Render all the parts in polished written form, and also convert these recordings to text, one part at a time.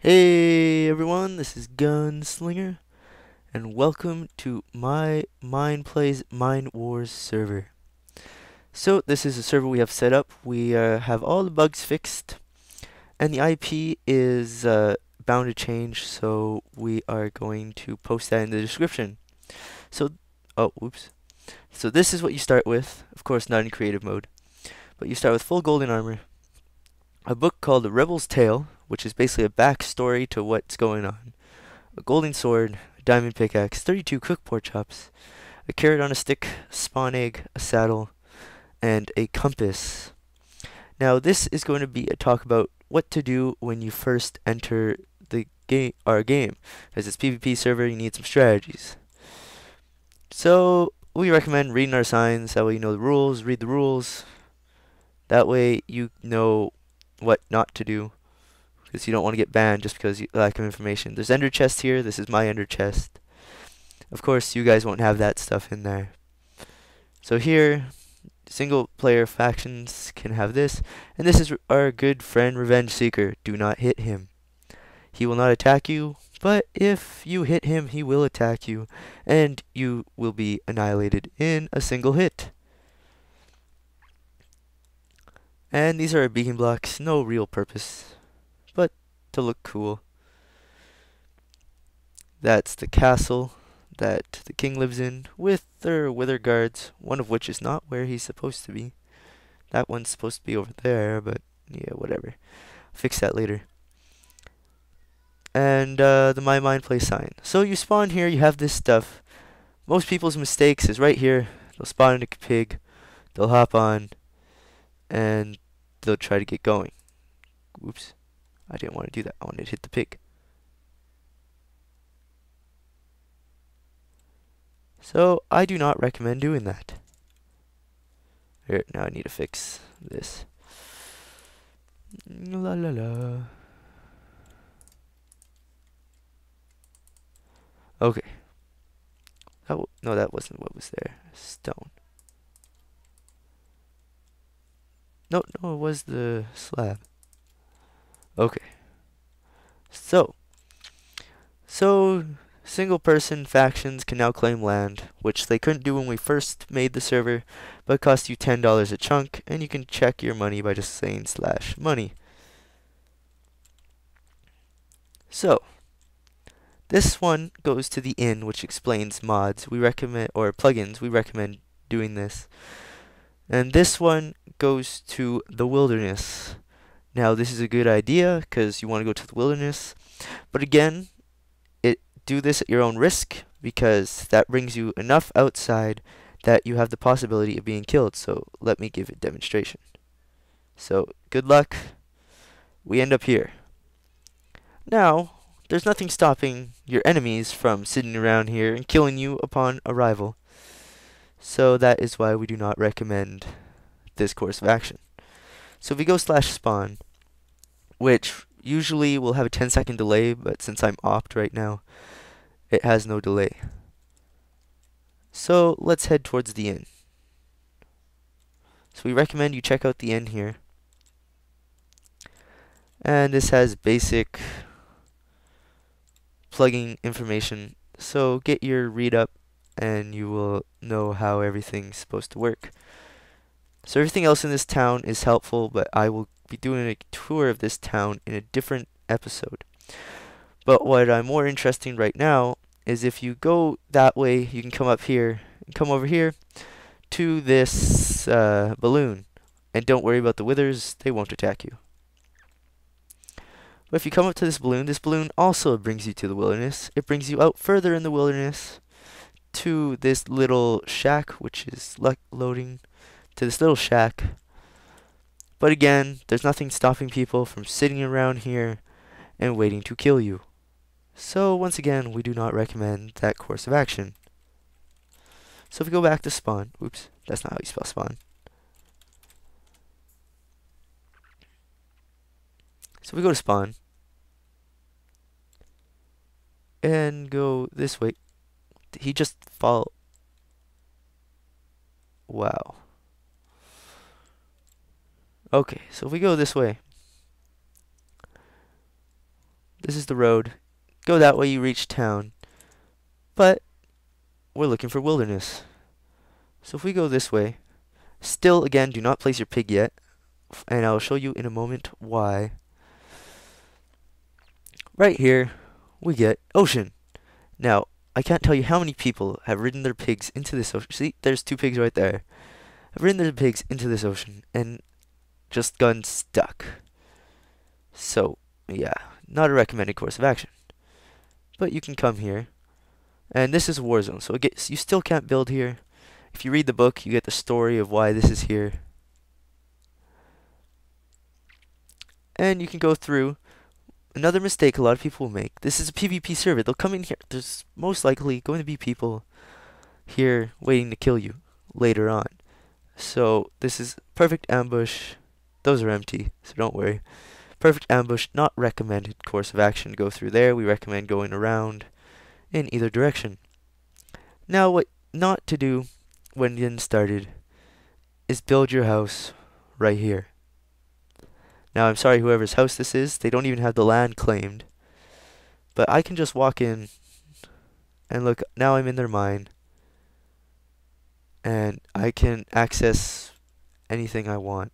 Hey everyone, this is Gunslinger, and welcome to my Mineplay's Minewars server. So this is a server we have set up. We have all the bugs fixed, and the IP is bound to change, so we are going to post that in the description. So, oh, oops. So this is what you start with. Of course, not in creative mode, but you start with full golden armor, a book called The Rebel's Tale, which is basically a backstory to what's going on. A golden sword, a diamond pickaxe, 32 cooked pork chops, a carrot on a stick, a spawn egg, a saddle, and a compass. Now this is going to be a talk about what to do when you first enter our game. As it's PvP server, you need some strategies. So we recommend reading our signs, that way you know the rules, read the rules. That way you know what not to do, because you don't want to get banned just because you lack of information. There's ender chest here. This is my ender chest. Of course, you guys won't have that stuff in there. So here, single player factions can have this. And this is our good friend Revenge Seeker. Do not hit him. He will not attack you, but if you hit him, he will attack you. And you will be annihilated in a single hit. And these are our beacon blocks. No real purpose, but to look cool. That's the castle that the king lives in with their wither guards, one of which is not where he's supposed to be. That one's supposed to be over there, but yeah, whatever. Fix that later. And the Mymineplay sign. So you spawn here, you have this stuff. Most people's mistakes is right here. They'll spawn in a pig, they'll hop on, and they'll try to get going. Oops, I didn't want to do that. I wanted to hit the pig. So I do not recommend doing that. Here, now I need to fix this. La la la. Okay. No, that wasn't what was there. Stone. No, it was the slab. Okay. So single person factions can now claim land, which they couldn't do when we first made the server, but it costs you $10 a chunk, and you can check your money by just saying /money. So this one goes to the inn, which explains mods we recommend, or plugins we recommend doing this. And this one goes to the wilderness. Now this is a good idea because you want to go to the wilderness, but again, do this at your own risk, because that brings you enough outside that you have the possibility of being killed. So let me give a demonstration. So good luck. We end up here. Now there's nothing stopping your enemies from sitting around here and killing you upon arrival. So that is why we do not recommend this course of action. So if we go /spawn, which usually will have a 10-second delay, but since I'm opt right now, it has no delay. So let's head towards the inn. So we recommend you check out the inn here. And this has basic plugging information. So get your read up and you will know how everything's supposed to work. So everything else in this town is helpful, but I will be doing a tour of this town in a different episode. But what I'm more interested in right now is if you go that way, you can come up here and come over here to this balloon. And don't worry about the withers, they won't attack you. But if you come up to this balloon also brings you to the wilderness. It brings you out further in the wilderness to this little shack, which is loading to this little shack. But again, there's nothing stopping people from sitting around here and waiting to kill you. So once again, we do not recommend that course of action. So if we go back to spawn, oops, that's not how you spell spawn. So we go to spawn and go this way. He just fall. Wow. Okay, so if we go this way, this is the road. Go that way, you reach town. But we're looking for wilderness. So if we go this way, still again, do not place your pig yet, and I'll show you in a moment why. Right here, we get ocean. Now, I can't tell you how many people have ridden their pigs into this ocean. See, there's 2 pigs right there. Have ridden their pigs into this ocean and just gotten stuck. So, yeah, not a recommended course of action. But you can come here, and this is a war zone, so you still can't build here. If you read the book, you get the story of why this is here. And you can go through. Another mistake a lot of people will make. This is a PvP server. They'll come in here. There's most likely going to be people here waiting to kill you later on. So this is perfect ambush. Those are empty, so don't worry. Perfect ambush, not recommended course of action to go through there. We recommend going around in either direction. Now, what not to do when getting started is build your house right here. Now, I'm sorry whoever's house this is, they don't even have the land claimed. But I can just walk in and look, now I'm in their mine. And I can access anything I want.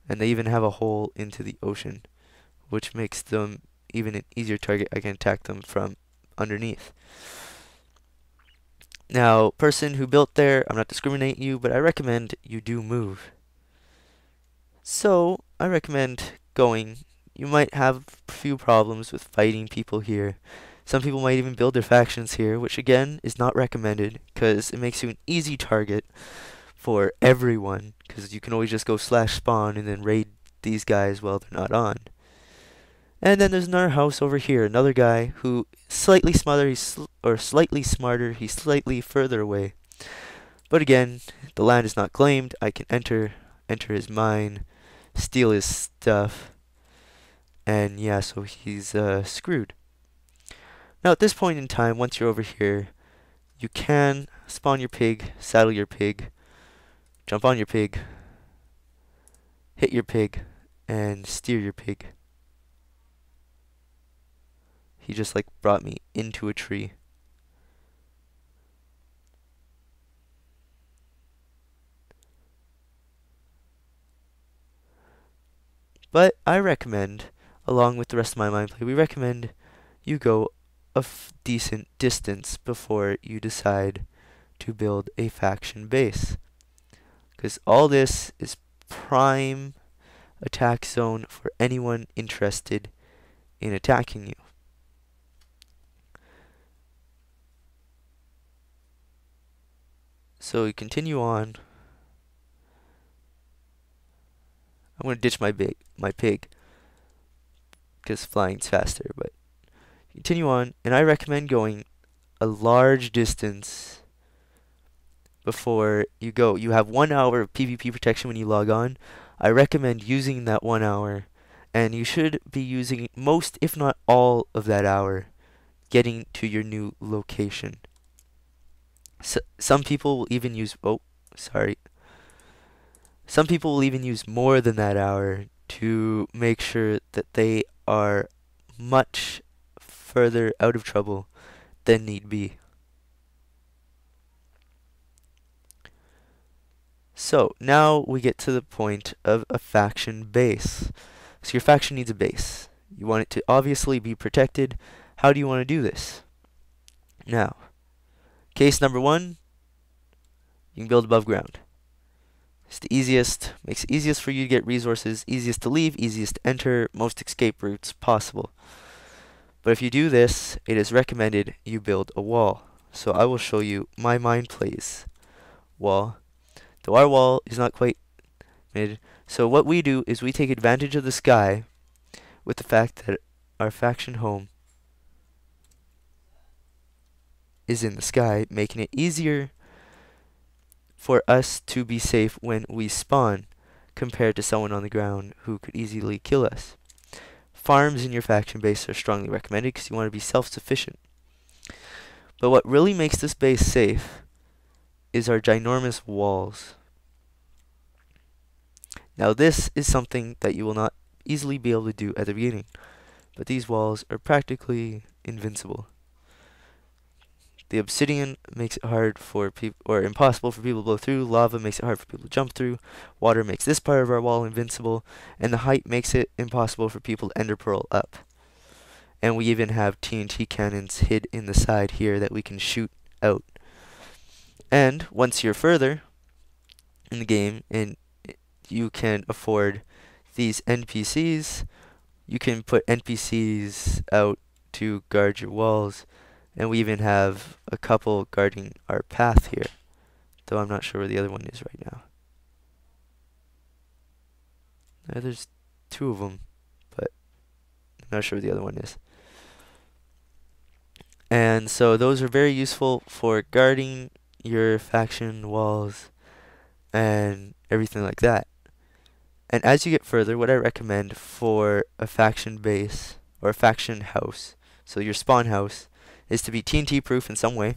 And they even have a hole into the ocean, which makes them even an easier target. I can attack them from underneath. Now, person who built there, I'm not discriminating you, but I recommend you do move. So, I recommend going. You might have a few problems with fighting people here. Some people might even build their factions here, which again is not recommended because it makes you an easy target for everyone, because you can always just go /spawn and then raid these guys while they're not on. And then there's another house over here, another guy who slightly smarter, he's slightly further away. But again, the land is not claimed. I can enter his mine, steal his stuff, and yeah, so he's screwed. Now at this point in time, once you're over here, you can spawn your pig, saddle your pig, jump on your pig, hit your pig, and steer your pig. He just like brought me into a tree. But I recommend, along with the rest of my Mymineplay, we recommend you go a decent distance before you decide to build a faction base. Because all this is prime attack zone for anyone interested in attacking you. So we continue on. I'm going to ditch my pig because flying's faster, but continue on, and I recommend going a large distance before you go. You have 1 hour of PvP protection when you log on. I recommend using that 1 hour, and you should be using most, if not all, of that hour getting to your new location. Some people will even use some people will even use more than that hour to make sure that they are much further out of trouble than need be. So now we get to the point of a faction base. So your faction needs a base. You want it to obviously be protected. How do you want to do this? Now, case number 1, you can build above ground. It's the easiest, makes it easiest for you to get resources, easiest to leave, easiest to enter, most escape routes possible. But if you do this, it is recommended you build a wall. So I will show you my Mineplay's wall. Though our wall is not quite mid. So what we do is we take advantage of the sky with the fact that our faction home is in the sky, making it easier for us to be safe when we spawn compared to someone on the ground who could easily kill us. Farms in your faction base are strongly recommended because you want to be self-sufficient. But what really makes this base safe is our ginormous walls. Now this is something that you will not easily be able to do at the beginning, but these walls are practically invincible. The obsidian makes it hard for people, or impossible for people to blow through. Lava makes it hard for people to jump through. Water makes this part of our wall invincible, and the height makes it impossible for people to ender pearl up. And we even have TNT cannons hid in the side here that we can shoot out. And once you're further in the game and you can afford these NPCs, you can put NPCs out to guard your walls. And we even have a couple guarding our path here, though I'm not sure where the other one is right now. There's two of them, but I'm not sure where the other one is. And so those are very useful for guarding your faction walls and everything like that. And as you get further, what I recommend for a faction base or a faction house, so your spawn house, is to be TNT proof in some way.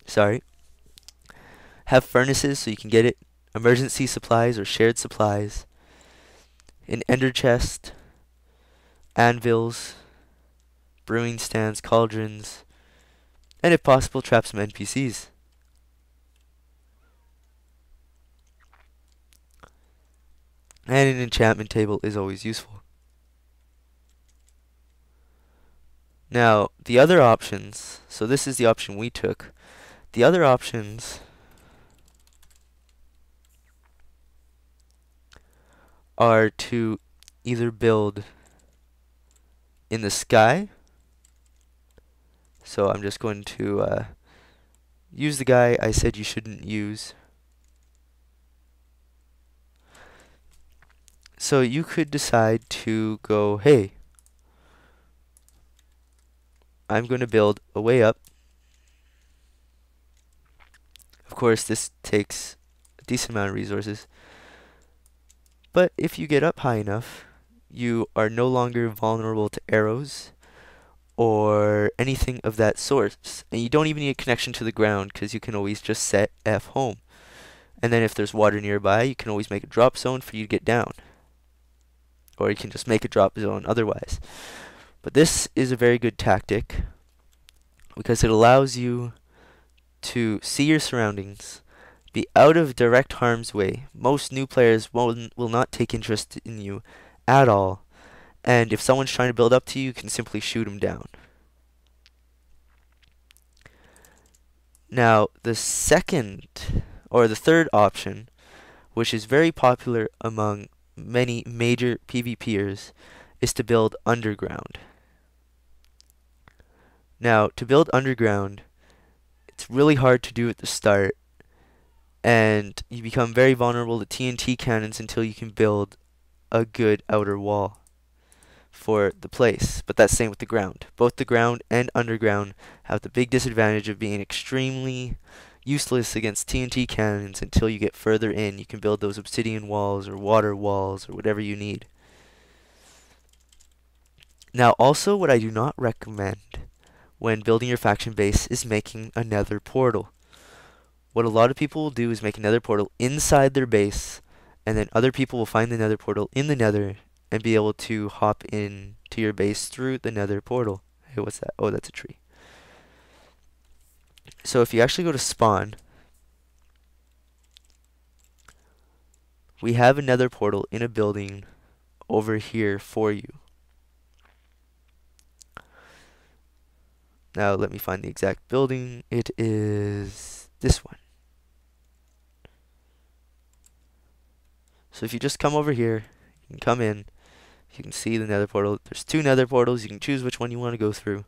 Sorry. Have furnaces so you can get it. Emergency supplies or shared supplies. An ender chest. Anvils. Brewing stands, cauldrons. And if possible, trap some NPCs. And an enchantment table is always useful. Now, the other options, so this is the option we took. The other options are to either build in the sky. So I'm just going to use the guy I said you shouldn't use. So you could decide to go, hey, I'm going to build a way up. Of course, this takes a decent amount of resources. But if you get up high enough, you are no longer vulnerable to arrows or anything of that sort. And you don't even need a connection to the ground because you can always just set F home. And then if there's water nearby, you can always make a drop zone for you to get down. Or you can just make a drop zone otherwise. But this is a very good tactic because it allows you to see your surroundings, be out of direct harm's way. Most new players will not take interest in you at all, and if someone's trying to build up to you, you can simply shoot them down. Now, the third option, which is very popular among many major PvPers, is to build underground. Now, to build underground, it's really hard to do at the start, and you become very vulnerable to TNT cannons until you can build a good outer wall for the place. But that's same with the ground. Both the ground and underground have the big disadvantage of being extremely useless against TNT cannons until you get further in. You can build those obsidian walls or water walls or whatever you need. Now, also what I do not recommend when building your faction base is making a nether portal. What a lot of people will do is make a nether portal inside their base, and then other people will find the nether portal in the nether and be able to hop in to your base through the nether portal. Hey, what's that? Oh, that's a tree. So if you actually go to spawn, we have a nether portal in a building over here for you. Now let me find the exact building. It is this one. So if you just come over here, you can come in, you can see the nether portal. There's two nether portals. You can choose which one you want to go through.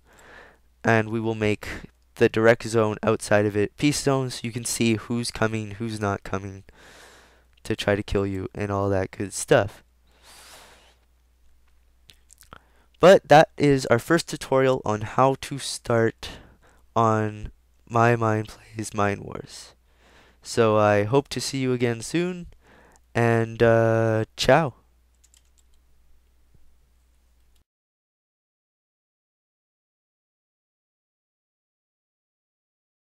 And we will make the direct zone outside of it peace zones, so you can see who's coming, who's not coming to try to kill you and all that good stuff. But that is our first tutorial on how to start on Mymineplay's Minewars. So I hope to see you again soon, and ciao.